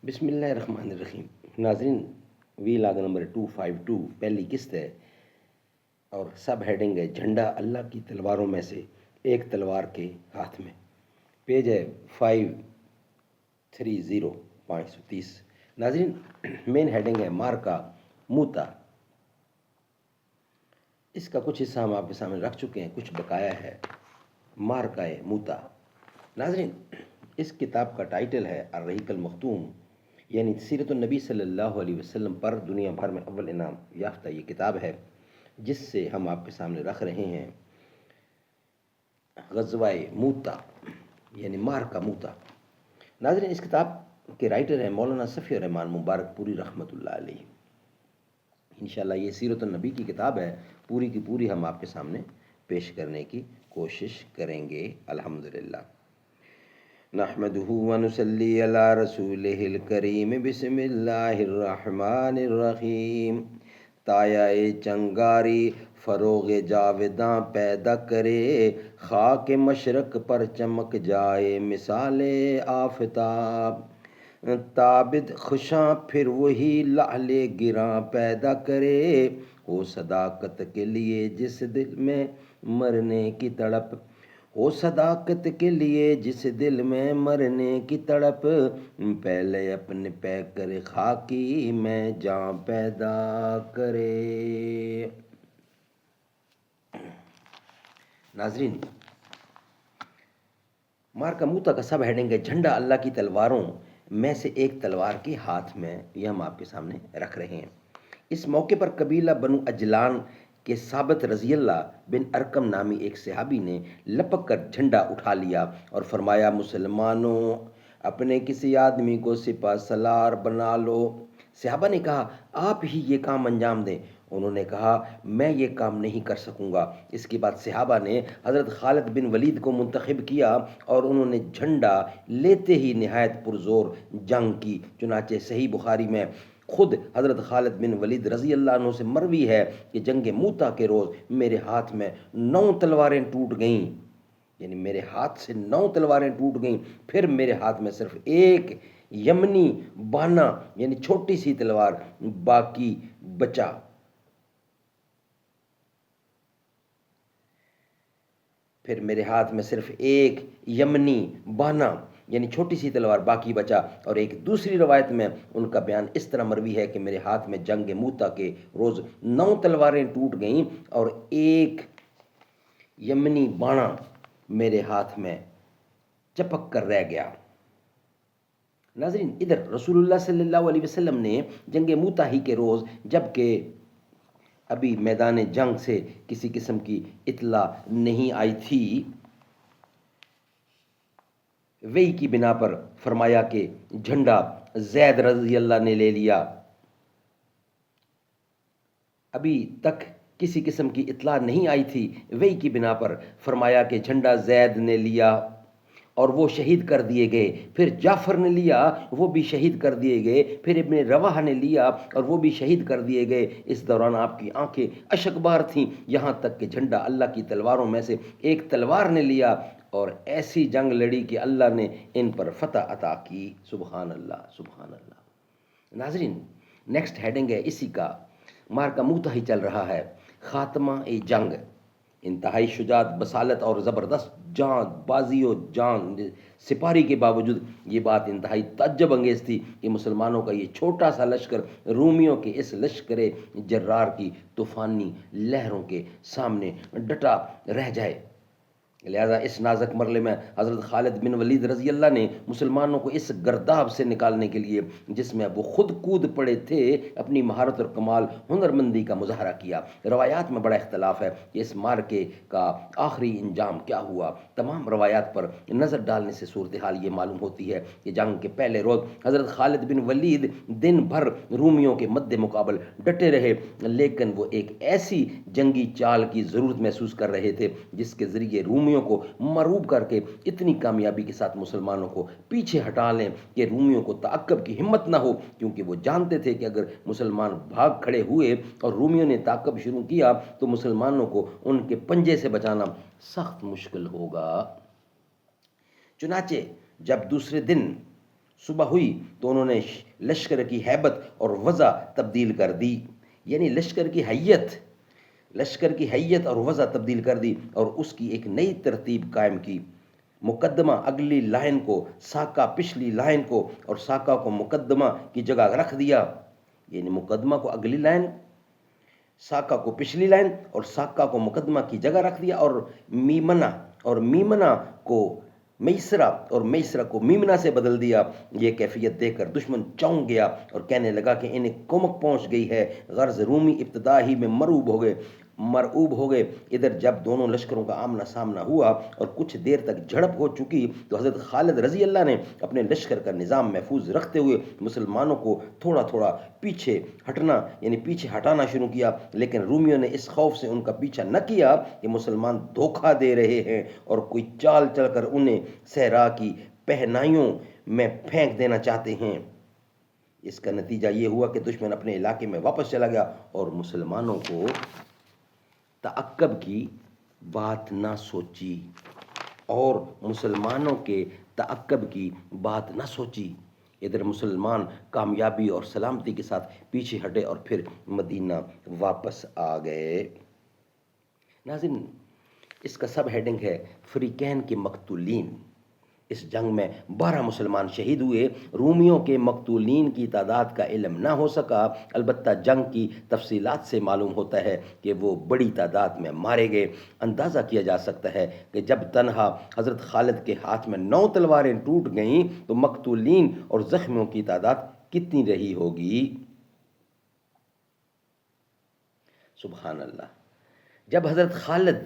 بسم اللہ الرحمن الرحیم۔ ناظرین، وی لاگ نمبر 252 پہلی قسط ہے اور سب ہیڈنگ ہے جھنڈا اللہ کی تلواروں میں سے ایک تلوار کے ہاتھ میں۔ پیج ہے 530 ناظرین، مین ہیڈنگ ہے مارکا موتا۔ اس کا کچھ حصہ ہم آپ کے سامنے رکھ چکے ہیں، کچھ بقایا ہے۔ مارکا موتا ناظرین، اس کتاب کا ٹائٹل ہے الرحیق المختوم، یعنی سیرت النبی صلی اللہ علیہ وسلم پر دنیا بھر میں اول انعام یافتہ یہ کتاب ہے، جس سے ہم آپ کے سامنے رکھ رہے ہیں غزوہ موتا یعنی مارکا موتا۔ ناظرین، اس کتاب کے رائٹر ہیں مولانا صفی الرحمان مبارک پوری رحمۃ اللہ علیہ۔ انشاءاللہ یہ سیرت النبی کی کتاب ہے، پوری کی پوری ہم آپ کے سامنے پیش کرنے کی کوشش کریں گے الحمدللہ۔ نحمده ونصلي على رسوله الكريم بسم الله الرحمن الرحیم۔ تایا چنگاری فروغ جاوداں پیدا کرے، خاک مشرق پر چمک جائے مثال آفتاب۔ تابد خوشاں پھر وہی لعل گراں پیدا کرے، ہو صداقت کے لیے جس دل میں مرنے کی تڑپ، ہو صداقت کے لیے جس دل میں مرنے کی تڑپ، پہلے اپنے پہ کر خاکی میں جاں پیدا کرے۔ ناظرین، مارکا موتا کا سب ہیڈنگ ہے جھنڈا اللہ کی تلواروں میں سے ایک تلوار کے ہاتھ میں، یہ ہم آپ کے سامنے رکھ رہے ہیں۔ اس موقع پر قبیلہ بنو اجلان کہ ثابت رضی اللہ بن ارکم نامی ایک صحابی نے لپک کر جھنڈا اٹھا لیا اور فرمایا، مسلمانوں اپنے کسی آدمی کو سپہ سالار بنا لو۔ صحابہ نے کہا، آپ ہی یہ کام انجام دیں۔ انہوں نے کہا، میں یہ کام نہیں کر سکوں گا۔ اس کے بعد صحابہ نے حضرت خالد بن ولید کو منتخب کیا اور انہوں نے جھنڈا لیتے ہی نہایت پرزور جنگ کی۔ چنانچہ صحیح بخاری میں خود حضرت خالد بن ولید رضی اللہ عنہ سے مروی ہے کہ جنگ موتا کے روز میرے ہاتھ میں 9 تلواریں ٹوٹ گئیں، یعنی میرے ہاتھ سے 9 تلواریں ٹوٹ گئیں، پھر میرے ہاتھ میں صرف ایک یمنی بانا یعنی چھوٹی سی تلوار باقی بچا۔ پھر میرے ہاتھ میں صرف ایک یمنی بانا یعنی چھوٹی سی تلوار باقی بچا۔ اور ایک دوسری روایت میں ان کا بیان اس طرح مروی ہے کہ میرے ہاتھ میں جنگ موتا کے روز 9 تلواریں ٹوٹ گئیں اور ایک یمنی بانا میرے ہاتھ میں چپک کر رہ گیا۔ ناظرین، ادھر رسول اللہ صلی اللہ علیہ وسلم نے جنگ موتا ہی کے روز، جبکہ ابھی میدان جنگ سے کسی قسم کی اطلاع نہیں آئی تھی، وحی کی بنا پر فرمایا کہ جھنڈا زید رضی اللہ نے لے لیا۔ ابھی تک کسی قسم کی اطلاع نہیں آئی تھی، وحی کی بنا پر فرمایا کہ جھنڈا زید نے لیا اور وہ شہید کر دیے گئے۔ پھر جعفر نے لیا، وہ بھی شہید کر دیے گئے۔ پھر ابن رواحہ نے لیا اور وہ بھی شہید کر دیے گئے۔ اس دوران آپ کی آنکھیں اشک بار تھیں، یہاں تک کہ جھنڈا اللہ کی تلواروں میں سے ایک تلوار نے لیا اور ایسی جنگ لڑی کہ اللہ نے ان پر فتح عطا کی۔ سبحان اللہ، سبحان اللہ۔ ناظرین، نیکسٹ ہیڈنگ ہے اسی کا، مارکا موتا ہی چل رہا ہے، خاتمہ جنگ۔ انتہائی شجاعت، بصالت اور زبردست جان بازی و جان سپاری کے باوجود یہ بات انتہائی تعجب انگیز تھی کہ مسلمانوں کا یہ چھوٹا سا لشکر رومیوں کے اس لشکر جرار کی طوفانی لہروں کے سامنے ڈٹا رہ جائے۔ لہذا اس نازک مرحلے میں حضرت خالد بن ولید رضی اللہ نے مسلمانوں کو اس گرداب سے نکالنے کے لیے، جس میں وہ خود کود پڑے تھے، اپنی مہارت اور کمال ہنرمندی کا مظاہرہ کیا۔ روایات میں بڑا اختلاف ہے کہ اس مارکے کا آخری انجام کیا ہوا۔ تمام روایات پر نظر ڈالنے سے صورتحال یہ معلوم ہوتی ہے کہ جنگ کے پہلے روز حضرت خالد بن ولید دن بھر رومیوں کے مد مقابل ڈٹے رہے، لیکن وہ ایک ایسی جنگی چال کی ضرورت محسوس کر رہے تھے جس کے ذریعے رومیوں کو مرعوب کر کے اتنی کامیابی کے ساتھ مسلمانوں کو پیچھے ہٹا لیں کہ رومیوں کو تعقب کی ہمت نہ ہو، کیونکہ وہ جانتے تھے کہ اگر مسلمان بھاگ کھڑے ہوئے اور رومیوں نے تعقب شروع کیا تو مسلمانوں کو ان کے پنجے سے بچانا سخت مشکل ہوگا۔ چنانچہ جب دوسرے دن صبح ہوئی تو انہوں نے لشکر کی ہیبت اور وضع تبدیل کر دی، یعنی لشکر کی حیت اور وضع تبدیل کر دی اور اس کی ایک نئی ترتیب قائم کی۔ مقدمہ اگلی لائن کو، ساکہ پچھلی لائن کو اور ساکہ کو مقدمہ کی جگہ رکھ دیا، یعنی مقدمہ کو اگلی لائن، ساکہ کو پچھلی لائن اور ساکہ کو مقدمہ کی جگہ رکھ دیا، اور میمنہ کو میسرہ اور میسرہ کو میمنہ سے بدل دیا۔ یہ کیفیت دیکھ کر دشمن چونک گیا اور کہنے لگا کہ انہیں کمک پہنچ گئی ہے۔ غرض رومی ابتدا ہی میں مرعوب ہو گئے۔ ادھر جب دونوں لشکروں کا آمنا سامنا ہوا اور کچھ دیر تک جھڑپ ہو چکی تو حضرت خالد رضی اللہ نے اپنے لشکر کا نظام محفوظ رکھتے ہوئے مسلمانوں کو تھوڑا تھوڑا پیچھے ہٹانا شروع کیا، لیکن رومیوں نے اس خوف سے ان کا پیچھا نہ کیا کہ مسلمان دھوکہ دے رہے ہیں اور کوئی چال چل کر انہیں صحرا کی پہنائیوں میں پھینک دینا چاہتے ہیں۔ اس کا نتیجہ یہ ہوا کہ دشمن اپنے علاقے میں واپس چلا گیا اور مسلمانوں کو تعقب کی بات نہ سوچی ادھر مسلمان کامیابی اور سلامتی کے ساتھ پیچھے ہٹے اور پھر مدینہ واپس آ گئے۔ ناظرین، اس کا سب ہیڈنگ ہے فریقین کے مقتولین۔ اس جنگ میں 12 مسلمان شہید ہوئے۔ رومیوں کے مقتولین کی تعداد کا علم نہ ہو سکا، البتہ جنگ کی تفصیلات سے معلوم ہوتا ہے کہ وہ بڑی تعداد میں مارے گئے۔ اندازہ کیا جا سکتا ہے کہ جب تنہا حضرت خالد کے ہاتھ میں 9 تلواریں ٹوٹ گئیں تو مقتولین اور زخمیوں کی تعداد کتنی رہی ہوگی؟ سبحان اللہ! جب حضرت خالد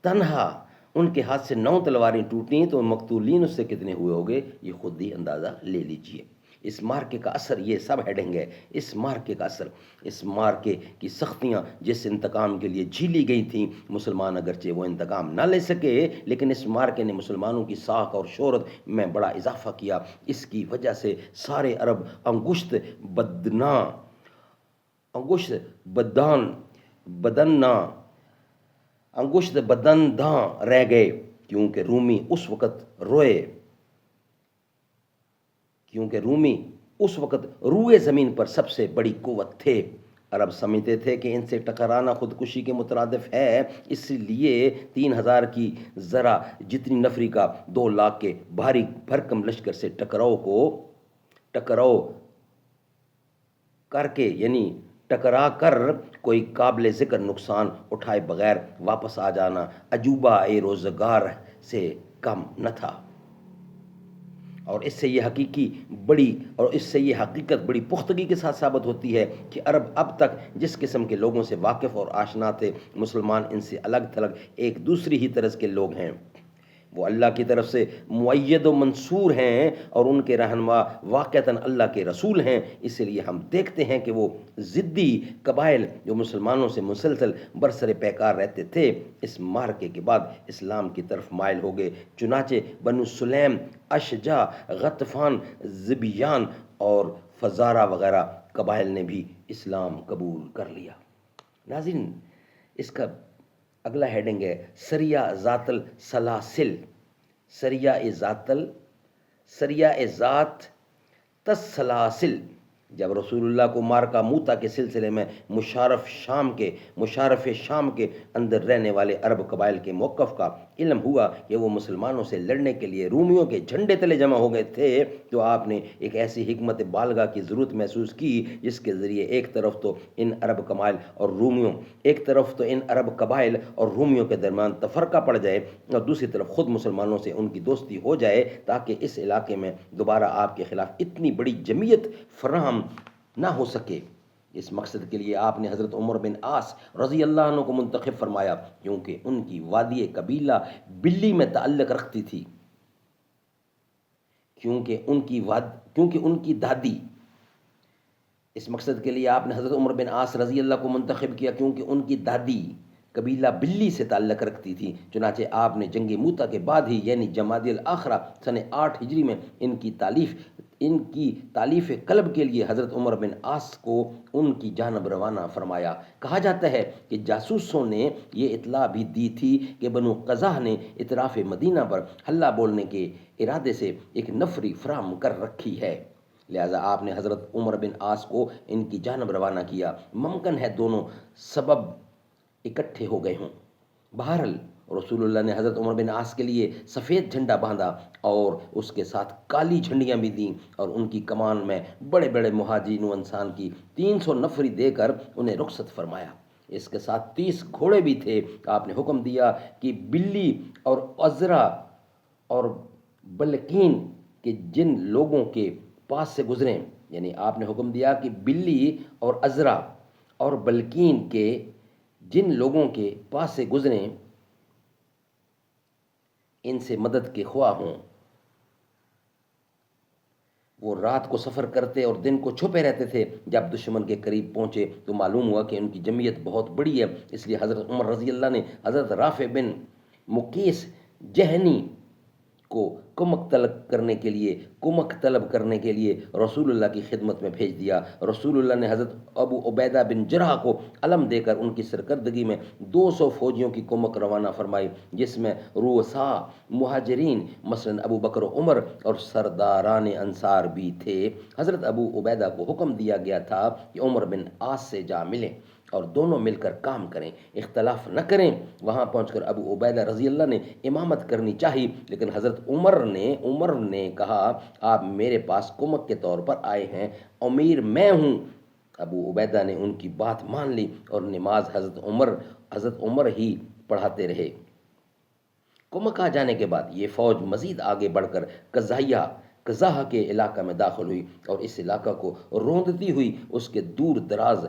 تنہا ان کے ہاتھ سے 9 تلواریں ٹوٹیں تو مقتولین اس سے کتنے ہوئے ہوگے، یہ خود ہی اندازہ لے لیجئے۔ اس مارکے کا اثر، یہ سب ہیڈنگ ہے، اس مارکے کا اثر، اس مارکے کی سختیاں جس انتقام کے لیے جھیلی گئی تھیں، مسلمان اگرچہ وہ انتقام نہ لے سکے لیکن اس مارکے نے مسلمانوں کی ساکھ اور شہرت میں بڑا اضافہ کیا۔ اس کی وجہ سے سارے عرب انگشت بدنداں رہ گئے، کیونکہ رومی اس وقت روئے زمین پر سب سے بڑی قوت تھے۔ عرب سمجھتے تھے کہ ان سے ٹکرانا خودکشی کے مترادف ہے، اس لیے 3000 کی ذرا جتنی نفری کا 2 لاکھ کے بھاری بھرکم لشکر سے ٹکرا کر کوئی قابل ذکر نقصان اٹھائے بغیر واپس آ جانا عجوبہ روزگار سے کم نہ تھا، اور اس سے یہ حقیقت بڑی پختگی کے ساتھ ثابت ہوتی ہے کہ عرب اب تک جس قسم کے لوگوں سے واقف اور آشنا تھے، مسلمان ان سے الگ تھلگ ایک دوسری ہی طرز کے لوگ ہیں۔ وہ اللہ کی طرف سے مؤید و منصور ہیں اور ان کے رہنما واقعتاً اللہ کے رسول ہیں، اس لیے ہم دیکھتے ہیں کہ وہ ضدی قبائل جو مسلمانوں سے مسلسل برسر پیکار رہتے تھے، اس مارکے کے بعد اسلام کی طرف مائل ہو گئے۔ چنانچہ بنو سلیم، اشجع، غطفان، ذبیان اور فزارہ وغیرہ قبائل نے بھی اسلام قبول کر لیا۔ ناظرین، اس کا اگلا ہیڈنگ ہے سریہ ذات السلاسل۔ سریہ ذات السلاسل۔ جب رسول اللہ کو مارکہ موتا کے سلسلے میں مشارف شام کے اندر رہنے والے عرب قبائل کے موقف کا علم ہوا کہ وہ مسلمانوں سے لڑنے کے لیے رومیوں کے جھنڈے تلے جمع ہو گئے تھے، تو آپ نے ایک ایسی حکمت بالغہ کی ضرورت محسوس کی جس کے ذریعے ایک طرف تو ان عرب قبائل اور رومیوں کے درمیان تفرقہ پڑ جائے اور دوسری طرف خود مسلمانوں سے ان کی دوستی ہو جائے، تاکہ اس علاقے میں دوبارہ آپ کے خلاف اتنی بڑی جمعیت فراہم نہ ہو سکے۔ اس مقصد کے لیے آپ نے حضرت عمر بن عاص رضی اللہ عنہ کو منتخب فرمایا، کیونکہ ان کی وادی قبیلہ بلی میں تعلق رکھتی تھی، کیونکہ ان کی دادی۔ اس مقصد کے لیے آپ نے حضرت عمر بن عاص رضی اللہ کو منتخب کیا کیونکہ ان کی دادی قبیلہ بلی سے تعلق رکھتی تھی۔ چنانچہ آپ نے جنگ موتا کے بعد ہی یعنی جمادی الاخرہ سن 8 ہجری میں ان کی تالیف قلب کے لیے حضرت عمر بن عاص کو ان کی جانب روانہ فرمایا۔ کہا جاتا ہے کہ جاسوسوں نے یہ اطلاع بھی دی تھی کہ بنو قزح نے اطراف مدینہ پر حلہ بولنے کے ارادے سے ایک نفری فراہم کر رکھی ہے، لہذا آپ نے حضرت عمر بن عاص کو ان کی جانب روانہ کیا۔ ممکن ہے دونوں سبب اکٹھے ہو گئے ہوں۔ بہرحال رسول اللہ نے حضرت عمر بن عاص کے لیے سفید جھنڈا باندھا اور اس کے ساتھ کالی جھنڈیاں بھی دیں، اور ان کی کمان میں بڑے بڑے مہاجرین و انسان کی 300 نفری دے کر انہیں رخصت فرمایا۔ اس کے ساتھ 30 گھوڑے بھی تھے۔ آپ نے حکم دیا کہ بلی اور عذرا اور بلقین کے جن لوگوں کے پاس سے گزریں، یعنی آپ نے حکم دیا کہ بلی اور عذرا اور بلقین کے جن لوگوں کے پاس سے گزریں ان سے مدد کے خواہ ہوں۔ وہ رات کو سفر کرتے اور دن کو چھپے رہتے تھے۔ جب دشمن کے قریب پہنچے تو معلوم ہوا کہ ان کی جمعیت بہت بڑی ہے، اس لیے حضرت عمر رضی اللہ نے حضرت رافع بن مقیس جہنی کو کمک طلب کرنے کے لیے رسول اللہ کی خدمت میں بھیج دیا۔ رسول اللہ نے حضرت ابو عبیدہ بن جرح کو علم دے کر ان کی سرکردگی میں 200 فوجیوں کی کمک روانہ فرمائی، جس میں رؤساء مہاجرین مثلا ابو بکر و عمر اور سرداران انصار بھی تھے۔ حضرت ابو عبیدہ کو حکم دیا گیا تھا کہ عمر بن عاص سے جا ملیں اور دونوں مل کر کام کریں، اختلاف نہ کریں۔ وہاں پہنچ کر ابو عبیدہ رضی اللہ نے امامت کرنی چاہی، لیکن حضرت عمر نے کہا آپ میرے پاس کمک کے طور پر آئے ہیں، امیر میں ہوں۔ ابو عبیدہ نے ان کی بات مان لی اور نماز حضرت عمر ہی پڑھاتے رہے۔ کمک آ جانے کے بعد یہ فوج مزید آگے بڑھ کر قزح کے علاقہ میں داخل ہوئی اور اس علاقہ کو روندتی ہوئی اس کے دور دراز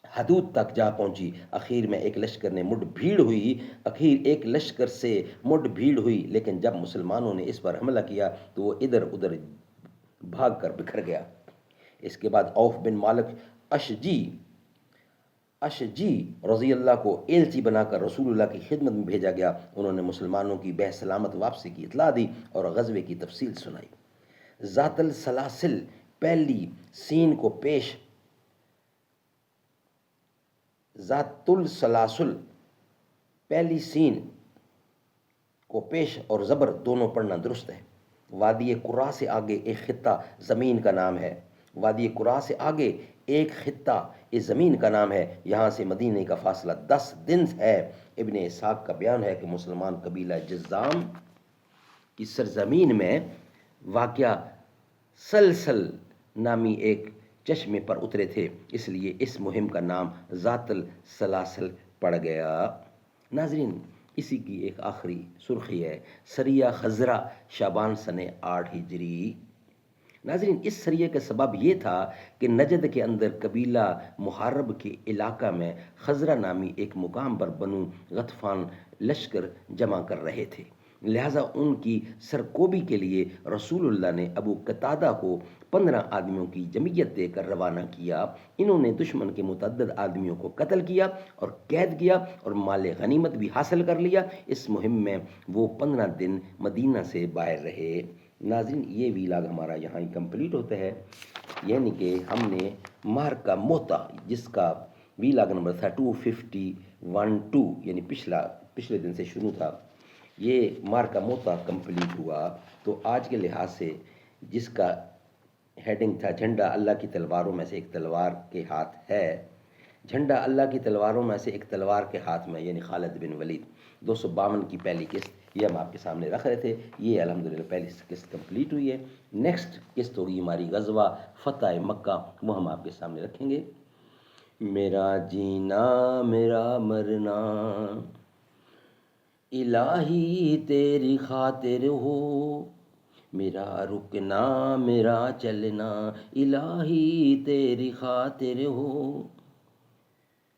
حدود تک جا پہنچی۔ اخیر ایک لشکر سے مڈ بھیڑ ہوئی، لیکن جب مسلمانوں نے اس پر حملہ کیا تو وہ ادھر ادھر بھاگ کر بکھر گیا۔ اس کے بعد عوف بن مالک اشجی رضی اللہ کو ایلچی بنا کر رسول اللہ کی خدمت میں بھیجا گیا۔ انہوں نے مسلمانوں کی بہ سلامت واپسی کی اطلاع دی اور غزوے کی تفصیل سنائی۔ ذات السلاسل پہلی سین کو پیش اور زبر دونوں پڑھنا درست ہے۔ وادی قرا سے آگے ایک خطہ زمین کا نام ہے۔ اس زمین کا نام ہے۔ یہاں سے مدینے کا فاصلہ 10 دن ہے۔ ابن اسحاق کا بیان ہے کہ مسلمان قبیلہ جذام کی سرزمین میں واقع سلسل نامی ایک چشمے پر اترے تھے، اس لیے اس مہم کا نام ذات السلاسل پڑ گیا۔ ناظرین، اسی کی ایک آخری سرخی ہے سریہ خزرہ شعبان سن 8 ہجری۔ ناظرین، اس سریہ کا سبب یہ تھا کہ نجد کے اندر قبیلہ محارب کے علاقہ میں خزرہ نامی ایک مقام پر بنو غطفان لشکر جمع کر رہے تھے، لہٰذا ان کی سرکوبی کے لیے رسول اللہ نے ابو قتادہ کو 15 آدمیوں کی جمعیت دے کر روانہ کیا۔ انہوں نے دشمن کے متعدد آدمیوں کو قتل کیا اور قید کیا اور مال غنیمت بھی حاصل کر لیا۔ اس مہم میں وہ 15 دن مدینہ سے باہر رہے۔ ناظرین، یہ ویلاگ ہمارا یہاں ہی کمپلیٹ ہوتا ہے، یعنی کہ ہم نے معرکہ موتا جس کا ویلاگ نمبر تھا 251 یعنی پچھلے دن سے شروع تھا، یہ معرکہ موتا کمپلیٹ ہوا۔ تو آج کے لحاظ سے جس کا ہیڈنگ تھا جھنڈا اللہ کی تلواروں میں سے ایک تلوار کے ہاتھ ہے، جھنڈا اللہ کی تلواروں میں سے ایک تلوار کے ہاتھ میں، یعنی خالد بن ولید، 252 کی پہلی قسط یہ ہم آپ کے سامنے رکھ رہے تھے۔ یہ الحمدللہ پہلی قسط کمپلیٹ ہوئی ہے۔ نیکسٹ قسط ہوگی ہماری غزوہ فتح مکہ، وہ ہم آپ کے سامنے رکھیں گے۔ میرا جینا میرا مرنا الہی تیری خاطر ہو، میرا رکنا میرا چلنا الہی تیری خاطر ہو،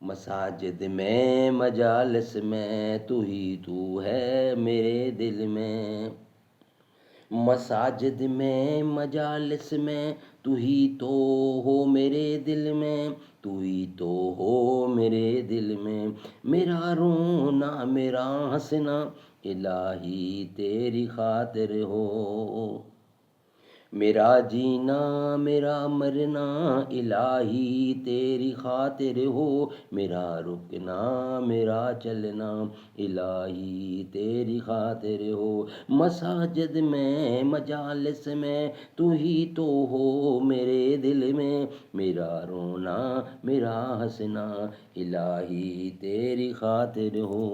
مساجد میں مجالس میں تو ہی تو ہے میرے دل میں، مساجد میں مجالس میں تو ہی تو ہو میرے دل میں، تو ہی تو ہو میرے دل میں، میرا رونا میرا ہنسنا الہی تیری خاطر ہو، میرا جینا میرا مرنا الہی تیری خاطر ہو، میرا رکنا میرا چلنا الہی تیری خاطر ہو، مساجد میں مجالس میں تو ہی تو ہو میرے دل میں، میرا رونا میرا ہنسنا الہی تیری خاطر ہو۔